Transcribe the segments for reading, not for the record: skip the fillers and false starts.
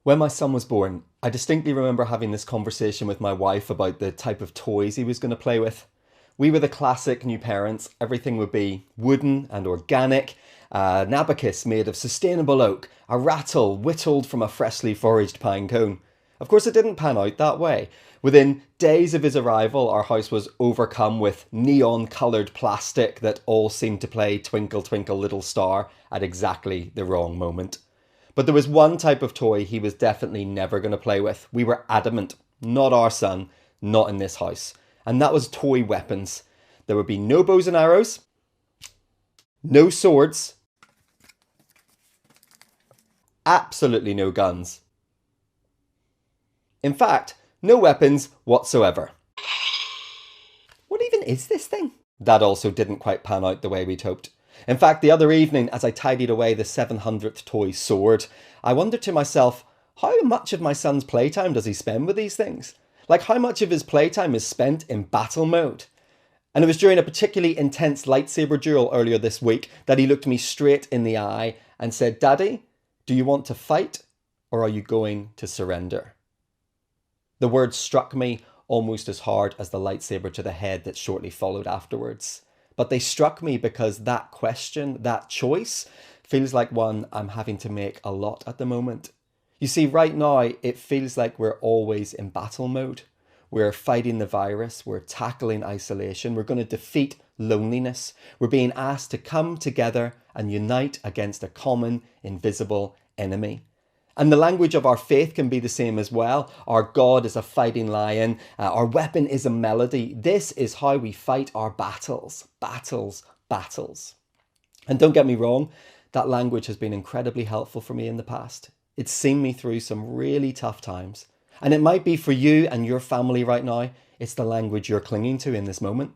When my son was born, I distinctly remember having this conversation with my wife about the type of toys he was going to play with. We were the classic new parents. Everything would be wooden and organic, an abacus made of sustainable oak, a rattle whittled from a freshly foraged pine cone. Of course, it didn't pan out that way. Within days of his arrival, our house was overcome with neon-coloured plastic that all seemed to play Twinkle Twinkle Little Star at exactly the wrong moment. But there was one type of toy he was definitely never going to play with. We were adamant, not our son, not in this house. And that was toy weapons. There would be no bows and arrows, no swords, absolutely no guns. In fact, no weapons whatsoever. What even is this thing? That also didn't quite pan out the way we'd hoped. In fact, the other evening, as I tidied away the 700th toy sword, I wondered to myself, how much of my son's playtime does he spend with these things? Like, how much of his playtime is spent in battle mode? And it was during a particularly intense lightsaber duel earlier this week that he looked me straight in the eye and said, "Daddy, do you want to fight or are you going to surrender?" The words struck me almost as hard as the lightsaber to the head that shortly followed afterwards. But they struck me because that question, that choice, feels like one I'm having to make a lot at the moment. You see, right now, it feels like we're always in battle mode. We're fighting the virus, we're tackling isolation, we're going to defeat loneliness. We're being asked to come together and unite against a common, invisible enemy. And the language of our faith can be the same as well. Our God is a fighting lion. Our weapon is a melody. This is how we fight our battles. Battles, battles. And don't get me wrong, that language has been incredibly helpful for me in the past. It's seen me through some really tough times. And it might be for you and your family right now. It's the language you're clinging to in this moment.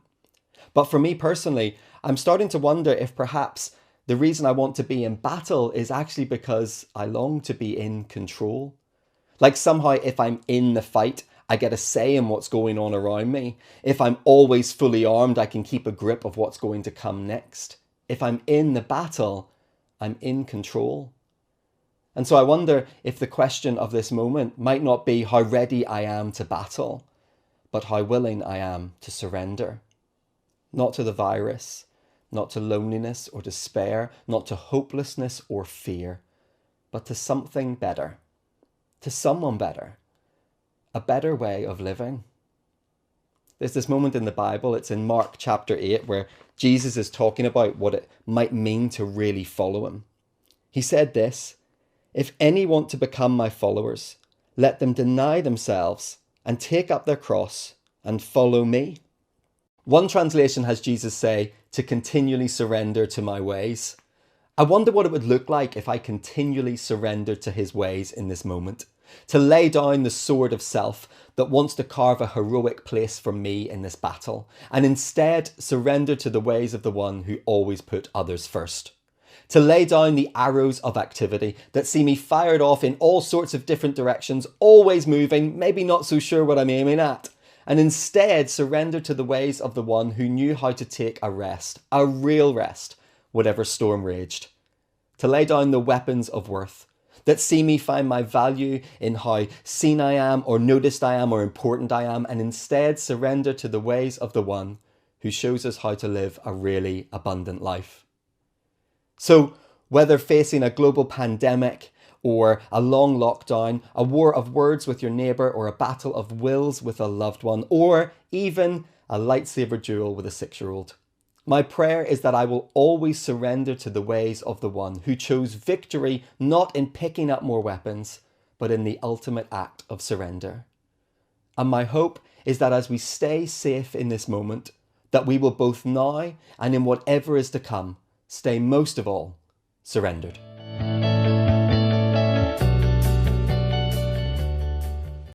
But for me personally, I'm starting to wonder if perhaps the reason I want to be in battle is actually because I long to be in control. Like somehow if I'm in the fight, I get a say in what's going on around me. If I'm always fully armed, I can keep a grip of what's going to come next. If I'm in the battle, I'm in control. And so I wonder if the question of this moment might not be how ready I am to battle, but how willing I am to surrender. Not to the virus, not to loneliness or despair, not to hopelessness or fear, but to something better, to someone better, a better way of living. There's this moment in the Bible, it's in Mark chapter 8, where Jesus is talking about what it might mean to really follow him. He said this, "If any want to become my followers, let them deny themselves and take up their cross and follow me." One translation has Jesus say, "to continually surrender to my ways." I wonder what it would look like if I continually surrendered to his ways in this moment. To lay down the sword of self that wants to carve a heroic place for me in this battle, and instead surrender to the ways of the one who always put others first. To lay down the arrows of activity that see me fired off in all sorts of different directions, always moving, maybe not so sure what I'm aiming at. And instead surrender to the ways of the one who knew how to take a rest, a real rest, whatever storm raged. To lay down the weapons of worth that see me find my value in how seen I am or noticed I am or important I am, and instead surrender to the ways of the one who shows us how to live a really abundant life. So whether facing a global pandemic, or a long lockdown, a war of words with your neighbour, or a battle of wills with a loved one, or even a lightsaber duel with a 6-year-old. My prayer is that I will always surrender to the ways of the one who chose victory not in picking up more weapons, but in the ultimate act of surrender. And my hope is that as we stay safe in this moment, that we will both now and in whatever is to come, stay most of all surrendered.